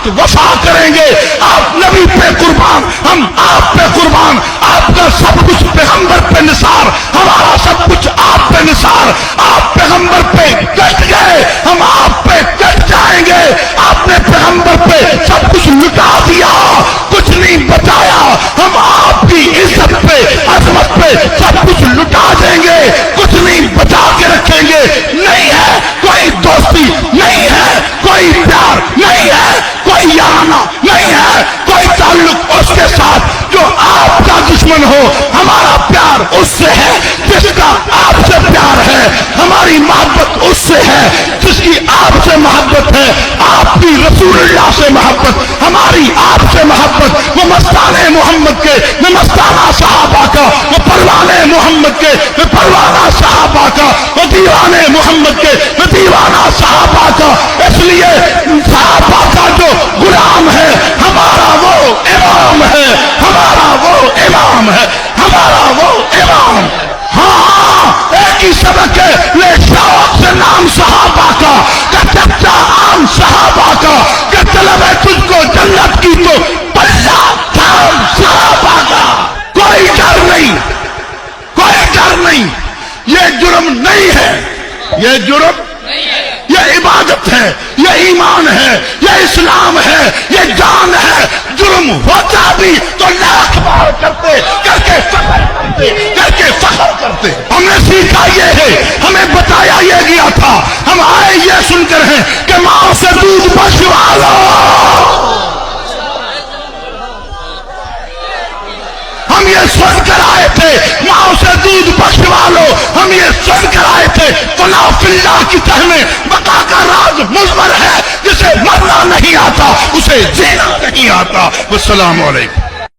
وقت وفا کریں گے. آپ نبی پہ قربان, ہم آپ پہ قربان. آپ کا سب کچھ پیغمبر پہ نثار, ہمارا سب کچھ آپ پہ نثار. آپ پیغمبر پہ کٹ گئے, ہم آپ پہ کٹ جائیں گے. آپ نے پیغمبر پہ سب کچھ لٹا دیا, کچھ نہیں بچایا. ہم آپ کی عزت پہ, عظمت پہ سب کچھ لٹا دیں گے, کچھ نہیں بچا کے رکھیں گے. نہیں ہے کوئی دوستی, نہیں ہے کوئی پیار, نہیں ہے کوئی یارانہ, نہیں ہے کوئی تعلق اس کے ساتھ جو آپ کا دشمن ہو. ہمارا پیار اس سے ہے جس کا آپ سے پیار ہے. ہماری محبت اس سے ہے جس کی آپ سے محبت ہے. آپ کی رسول اللہ سے محبت, ہماری آپ سے محبت. وہ مستانے محمد کے, وہ مستانہ صحابہ کا. وہ پروانے محمد کے, وہ پروانہ صحابہ کا. وہ دیوانے محمد کے, وہ دیوانہ صحابہ کا. اس لیے صحابہ کا جو غلام ہے ہمارا وہ امام ہے, ہمارا وہ امام ہے, ہمارا وہ امام. ہاں ایک ہی سبق ہے, لے شوق سے نام صحابہ کا, کہ چچا عام صحابہ کا, کہ طلب ہے تجھ کو جنت کی تو پلہ تھام صحابہ کا. کوئی ڈر نہیں, کوئی ڈر نہیں. یہ جرم نہیں ہے, یہ جرم, یہ عبادت ہے, یہ ایمان ہے, یہ اسلام ہے, یہ جان ہے. جرم ہوتا بھی تو لاکھ بار کرتے, کر کے فخر کرتے, کر کے فخر کرتے. ہم نے سیکھا یہ ہے, ہمیں بتایا یہ گیا تھا, ہم آئے یہ سن کر ہیں کہ ماں سے دودھ بچوا لو. ہم یہ سن کر آئے تھے ماں سے دودھ بخشوا لو. ہم یہ سن کر آئے تھے فلا فی اللہ کی تہ میں بقا کا راز مضمر ہے. جسے مرنا نہیں آتا اسے جینا نہیں آتا. والسلام علیکم.